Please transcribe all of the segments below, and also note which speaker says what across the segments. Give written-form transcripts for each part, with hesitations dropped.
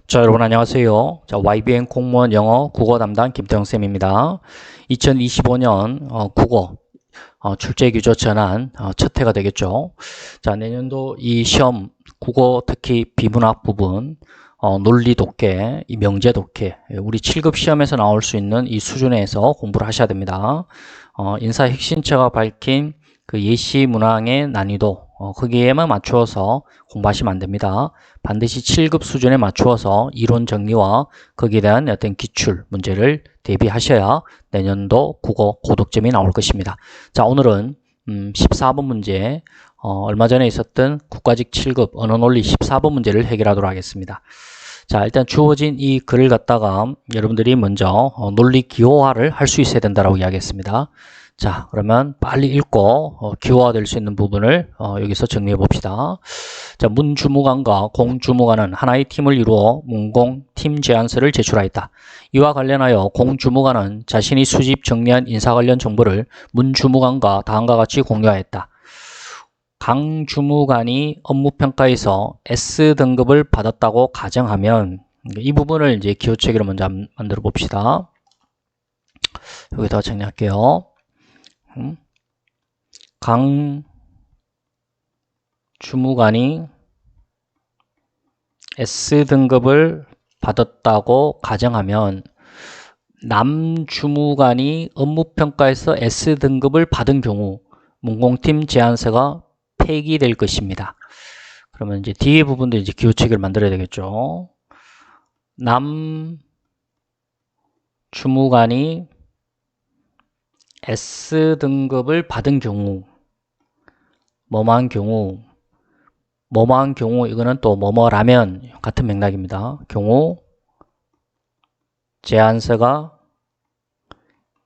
Speaker 1: 자, 여러분 안녕하세요. 자, YBN 공무원 영어 국어 담당 김태형쌤입니다. 2025년 국어 출제 규조 전환 첫 해가 되겠죠. 자, 내년도 이 시험 국어 특히 비문학 부분 논리 독해, 이 명제 독해, 우리 7급 시험에서 나올 수 있는 이 수준에서 공부를 하셔야 됩니다. 인사 혁신처가 밝힌 그 예시 문항의 난이도 거기에만 맞추어서 공부하시면 안 됩니다. 반드시 7급 수준에 맞추어서 이론 정리와 거기에 대한 어떤 기출 문제를 대비하셔야 내년도 국어 고득점이 나올 것입니다. 자, 오늘은 14번 문제, 얼마 전에 있었던 국가직 7급 언어논리 14번 문제를 해결하도록 하겠습니다. 자, 일단 주어진 이 글을 갖다가 여러분들이 먼저 논리 기호화를 할 수 있어야 된다고 이야기했습니다. 자, 그러면 빨리 읽고 기호화될 수 있는 부분을 여기서 정리해 봅시다. 자, 문주무관과 공주무관은 하나의 팀을 이루어 문공 팀 제안서를 제출하였다. 이와 관련하여 공주무관은 자신이 수집 정리한 인사 관련 정보를 문주무관과 다음과 같이 공유하였다. 강주무관이 업무평가에서 S등급을 받았다고 가정하면 이 부분을 이제 기호체계로 먼저 만들어 봅시다. 여기다가 정리할게요. 강주무관이 S등급을 받았다고 가정하면 남주무관이 업무평가에서 S등급을 받은 경우 문공팀 제안서가 폐기될 것입니다. 그러면 이제 뒤에 부분도 이제 기호체계를 만들어야 되겠죠. 남주무관이 S등급을 받은 경우 뭐뭐한 경우 이거는 또 뭐뭐라면 같은 맥락입니다. 경우 제안서가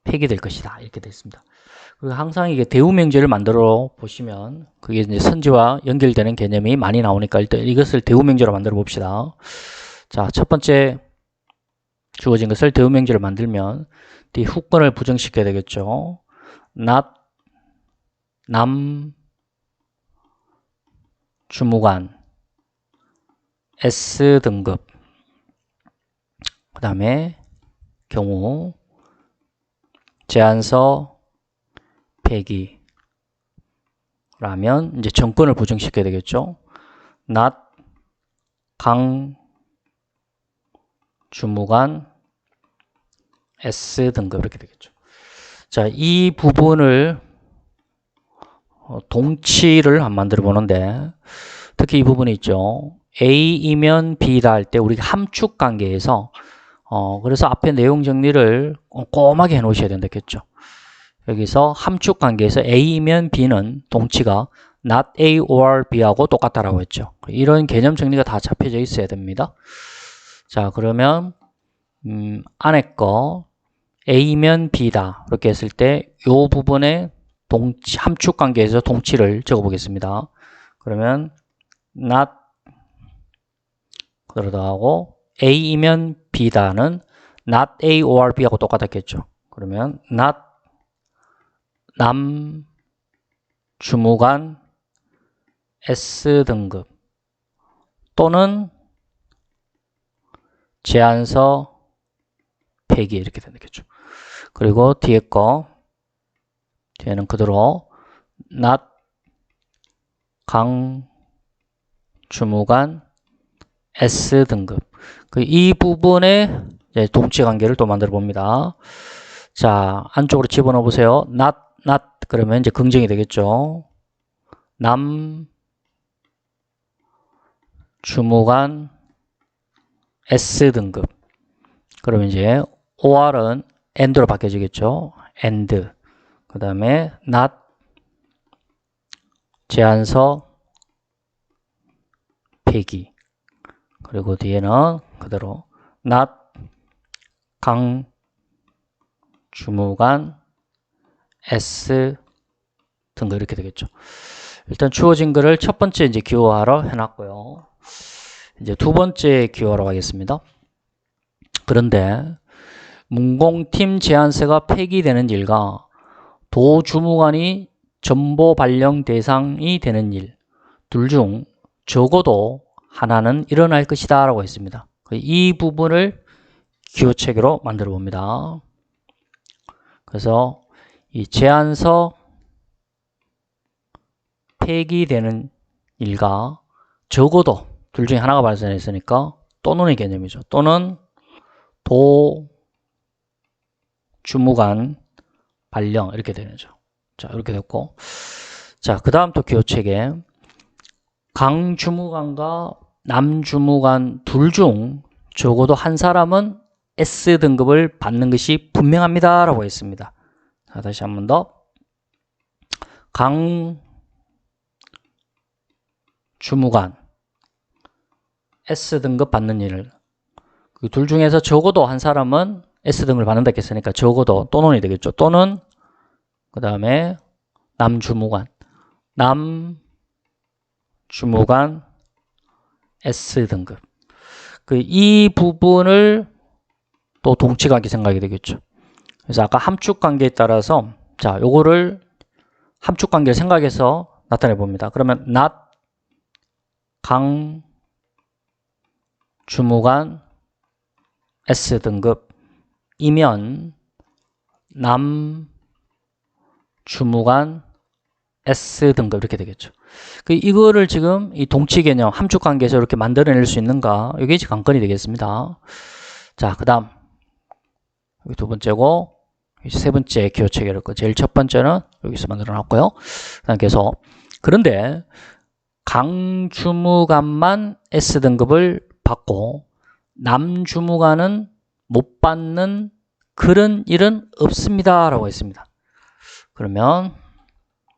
Speaker 1: 폐기될 것이다. 이렇게 되어 있습니다. 그리고 항상 이게 대우명제를 만들어 보시면 그게 이제 선지와 연결되는 개념이 많이 나오니까 일단 이것을 대우명제로 만들어 봅시다. 자, 첫 번째 주어진 것을 대우명제를 만들면 뒤 후권을 부정시켜야 되겠죠. not 남주무관 S등급 그 다음에 경우 제안서 폐기 라면 이제 정권을 부정시켜야 되겠죠. not 강주무관 S등급 이렇게 되겠죠. 자, 이 부분을 동치를 한번 만들어 보는데 특히 이 부분이 있죠. A이면 B다 할 때 우리가 함축 관계에서 그래서 앞에 내용 정리를 꼼꼼하게 해 놓으셔야 된다겠죠. 여기서 함축 관계에서 A이면 B는 동치가 not A or B하고 똑같다라고 했죠. 이런 개념 정리가 다 잡혀져 있어야 됩니다. 자, 그러면 안에 거 A면 B다 이렇게 했을 때 이 부분에 동치, 함축 관계에서 동치를 적어 보겠습니다. 그러면 not 그러다하고 A이면 B다는 not A or B하고 똑같았겠죠. 그러면 not 남주무관 S등급 또는 제안서 폐기 이렇게 되겠죠. 그리고 뒤에 거 뒤에는 그대로 not 강주무관 S등급 이 부분에 동치 관계를 또 만들어 봅니다. 자, 안쪽으로 집어넣어 보세요. not 그러면 이제 긍정이 되겠죠. 남주무관 S등급 그러면 이제 OR은 AND로 바뀌어지겠죠. AND 그 다음에 not 제안서 폐기 그리고 뒤에는 그대로 not 강주무관 S 등급 이렇게 되겠죠. 일단 주어진 글을 첫 번째 이제 기호화로 해놨고요. 이제 두 번째 기호화로 가겠습니다. 그런데 문공팀 제안서가 폐기되는 일과 도주무관이 전보 발령 대상이 되는 일 둘 중 적어도 하나는 일어날 것이다 라고 했습니다. 이 부분을 기호체계로 만들어 봅니다. 그래서 이 제안서 폐기되는 일과 적어도 둘 중에 하나가 발생했으니까 또는의 개념이죠. 또는 도주무관 발령 이렇게 되죠. 자, 이렇게 됐고, 자, 그 다음 또 기호체계. 강주무관과 남주무관 둘 중 적어도 한 사람은 S등급을 받는 것이 분명합니다 라고 했습니다. 자, 다시 한 번 더. 강주무관 S등급 받는 일을, 그 둘 중에서 적어도 한 사람은 S등급을 받는다 했으니까 적어도 또는이 되겠죠. 또는 그 다음에 남주무관 S등급. 이 부분을 또 동치관계 생각이 되겠죠. 그래서 아까 함축관계에 따라서 자, 요거를 함축관계를 생각해서 나타내 봅니다. 그러면 not 강주무관 S등급이면 남주무관 S등급 이렇게 되겠죠. 이거를 지금 이 동치 개념 함축관계에서 이렇게 만들어낼 수 있는가, 이게 이제 관건이 되겠습니다. 자, 그 다음 여기 두 번째고 세 번째 기호체계를 제일 첫 번째는 여기서 만들어 놨고요. 계속 그런데 강주무관만 S등급을 받고 남주무관은 못 받는 그런 일은 없습니다 라고 했습니다. 그러면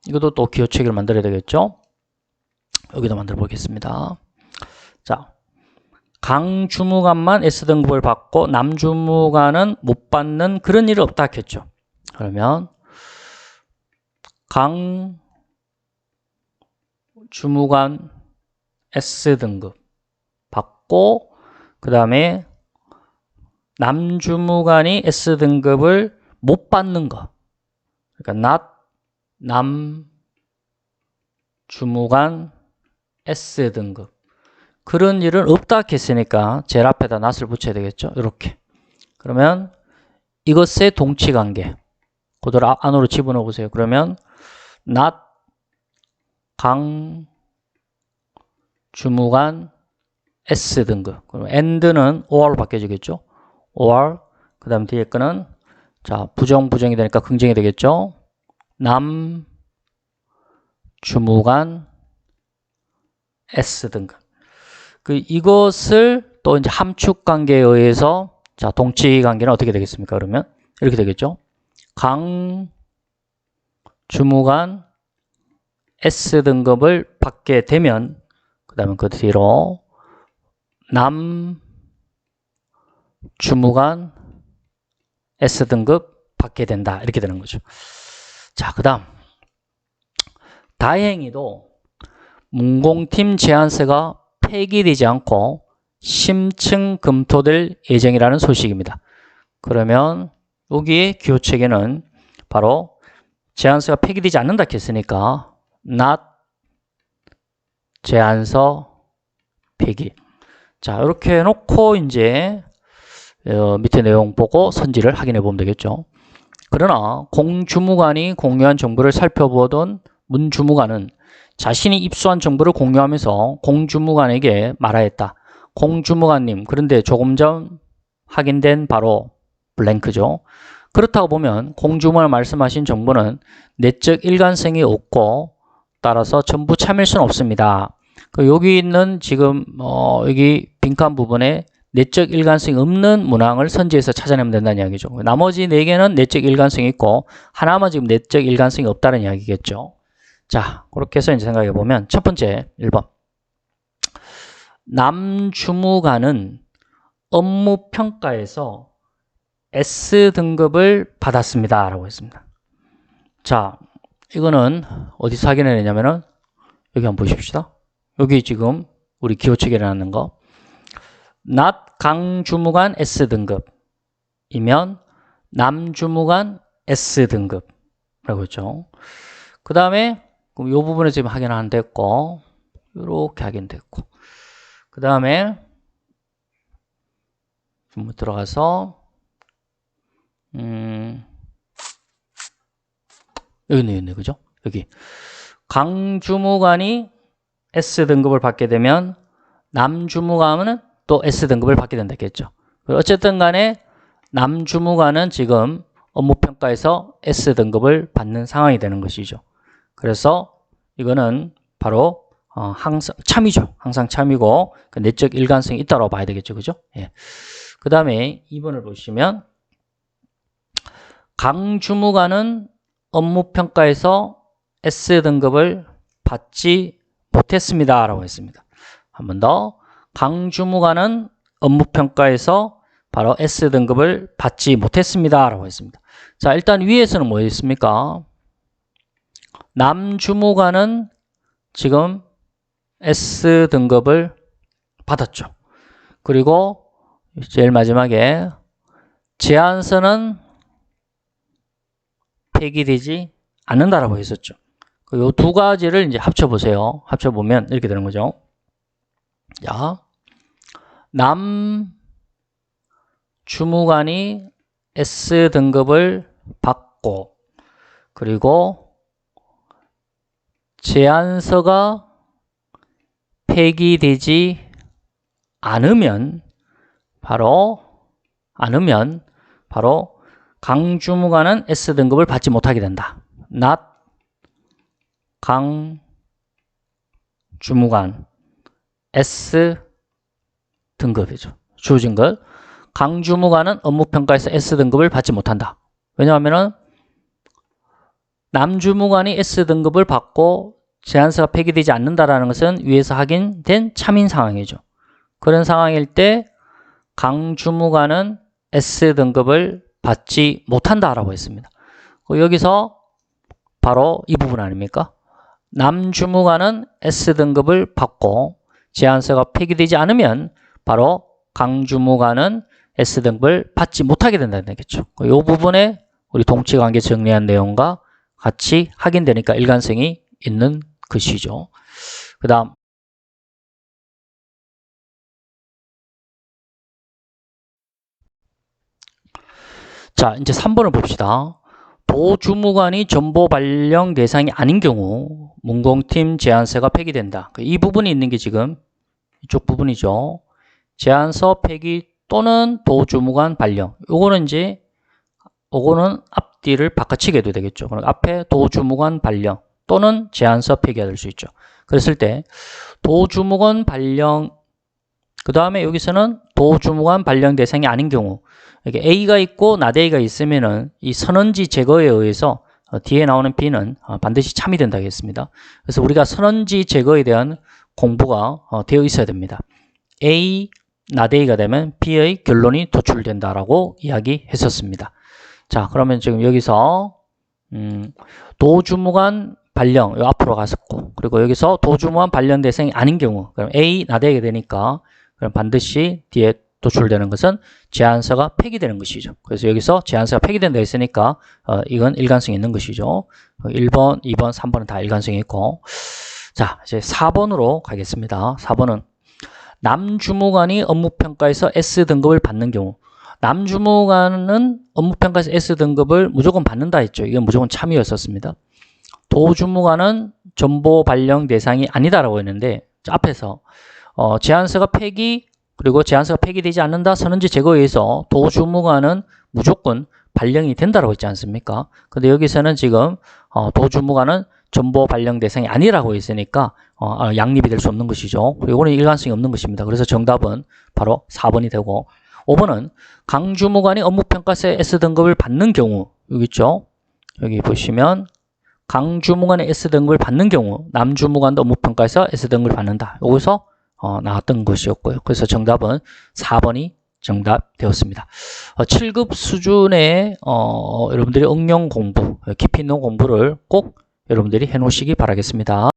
Speaker 1: 이것도 또 기호체계를 만들어야 되겠죠. 여기도 만들어 보겠습니다. 자, 강주무관만 S등급을 받고 남주무관은 못 받는 그런 일은 없다 했겠죠. 그러면 강주무관 S등급 받고 그 다음에 남주무관이 S등급을 못 받는 거, 그러니까 not 남주무관 S등급, 그런 일은 없다 했으니까 제일 앞에다 not을 붙여야 되겠죠. 이렇게. 그러면 이것의 동치관계 그대로 안으로 집어넣어 보세요. 그러면 not 강주무관 S등급. 그럼 and는 or로 바뀌어지겠죠. or 그 다음 뒤에 거는 자, 부정이 되니까 긍정이 되겠죠. 남주무관 S등급. 이것을 또 이제 함축관계에 의해서 자, 동치관계는 어떻게 되겠습니까? 그러면 이렇게 되겠죠. 강주무관 S등급을 받게 되면 그 다음에 그 뒤로 남주무관 S등급 받게 된다 이렇게 되는 거죠. 자, 그 다음 다행히도 문공팀 제안서가 폐기되지 않고 심층 검토될 예정이라는 소식입니다. 그러면 여기에 기호체계는 바로 제안서가 폐기되지 않는다 했으니까 not 제안서 폐기. 자, 이렇게 해놓고 이제 밑에 내용 보고 선지를 확인해 보면 되겠죠. 그러나 공주무관이 공유한 정보를 살펴보던 문주무관은 자신이 입수한 정보를 공유하면서 공주무관에게 말하였다. 공주무관님, 그런데 조금 전 확인된 바로 블랭크죠. 그렇다고 보면 공주무관이 말씀하신 정보는 내적 일관성이 없고 따라서 전부 참일 수는 없습니다. 여기 있는 지금 여기 빈칸 부분에 내적 일관성이 없는 문항을 선지해서 찾아내면 된다는 이야기죠. 나머지 4개는 내적 일관성이 있고 하나만 지금 내적 일관성이 없다는 이야기겠죠. 자, 그렇게 해서 이제 생각해 보면 첫 번째 1번. 남주무관은 업무평가에서 S등급을 받았습니다 라고 했습니다. 자, 이거는 어디서 확인해내냐면은 여기 한번 보십시다. 여기 지금 우리 기호체계를 하는 거 not 강주무관 S등급이면 남주무관 S등급이라고 했죠. 그 다음에 이 부분에 지금 확인 안 됐고 이렇게 확인됐고 그 다음에 좀 들어가서 여기 있네, 그죠? 여기 강주무관이 S등급을 받게 되면 남주무관은 또 S등급을 받게 된다 했겠죠. 어쨌든 간에 남주무관은 지금 업무평가에서 S등급을 받는 상황이 되는 것이죠. 그래서 이거는 바로 항상 참이죠. 항상 참이고 그 내적 일관성이 있다고 봐야 되겠죠. 그죠? 예. 그 다음에 2번을 보시면 강주무관은 업무평가에서 S등급을 받지 못했습니다. 라고 했습니다. 한 번 더. 강주무관은 업무평가에서 바로 S등급을 받지 못했습니다. 라고 했습니다. 자, 일단 위에서는 뭐 있습니까? 남주무관은 지금 S등급을 받았죠. 그리고 제일 마지막에 제안서는 폐기되지 않는다라고 했었죠. 이 두 가지를 이제 합쳐보세요. 합쳐보면 이렇게 되는 거죠. 자, 남주무관이 S등급을 받고 그리고 제안서가 폐기되지 않으면 바로 강주무관은 S등급을 받지 못하게 된다. not 강주무관 S등급이죠. 주어진 것. 강주무관은 업무평가에서 S등급을 받지 못한다. 왜냐하면 남주무관이 S등급을 받고 제안서가 폐기되지 않는다라는 것은 위에서 확인된 참인 상황이죠. 그런 상황일 때 강주무관은 S등급을 받지 못한다라고 했습니다. 여기서 바로 이 부분 아닙니까? 남주무관은 S등급을 받고 제안서가 폐기되지 않으면 바로 강주무관은 S등급을 받지 못하게 된다는 얘기죠. 이 부분에 우리 동치관계 정리한 내용과 같이 확인되니까 일관성이 있는 것이죠. 그 다음 자, 이제 3번을 봅시다. 도주무관이 정보 발령 대상이 아닌 경우 문공팀 제안서가 폐기된다. 이 부분이 있는 게 지금 이쪽 부분이죠. 제안서 폐기 또는 도주무관 발령. 요거는 앞뒤를 바꿔치기 해도 되겠죠. 그럼 앞에 도주무관 발령 또는 제안서 폐기가 될 수 있죠. 그랬을 때 도주무관 발령 그 다음에 여기서는 도주무관 발령 대상이 아닌 경우 이렇게 A가 있고 not A가 있으면은 이 선언지 제거에 의해서 뒤에 나오는 B는 반드시 참이 된다고 했습니다. 그래서 우리가 선언지 제거에 대한 공부가 되어 있어야 됩니다. A, not A가 되면 B의 결론이 도출된다라고 이야기했었습니다. 자, 그러면 지금 여기서 도주무관 발령 요 앞으로 갔었고 그리고 여기서 도주무관 발령 대상이 아닌 경우 그럼 A, not A가 되니까 그럼 반드시 뒤에 도출되는 것은 제안서가 폐기되는 것이죠. 그래서 여기서 제안서가 폐기된다 했으니까 이건 일관성이 있는 것이죠. 1번, 2번, 3번은 다 일관성이 있고 자, 이제 4번으로 가겠습니다. 4번은 남주무관이 업무평가에서 S등급을 받는 경우 남주무관은 업무평가에서 S등급을 무조건 받는다 했죠. 이건 무조건 참여였었습니다. 도주무관은 정보 발령 대상이 아니다라고 했는데 앞에서 제안서가 폐기 그리고 제안서가 폐기되지 않는다 선언지 제거에 의해서 도주무관은 무조건 발령이 된다라고 했지 않습니까? 근데 여기서는 지금 도주무관은 정보 발령 대상이 아니라고 했으니까 양립이 될 수 없는 것이죠. 이거는 일관성이 없는 것입니다. 그래서 정답은 바로 4번이 되고 5번은 강주무관이 업무평가에서 S등급을 받는 경우 여기 있죠. 여기 보시면 강주무관의 S등급을 받는 경우 남주무관도 업무평가에서 S등급을 받는다. 여기서 나왔던 것이었고요. 그래서 정답은 4번이 정답 되었습니다. 7급 수준의 여러분들이 응용 공부, 깊이 있는 공부를 꼭 여러분들이 해놓으시기 바라겠습니다.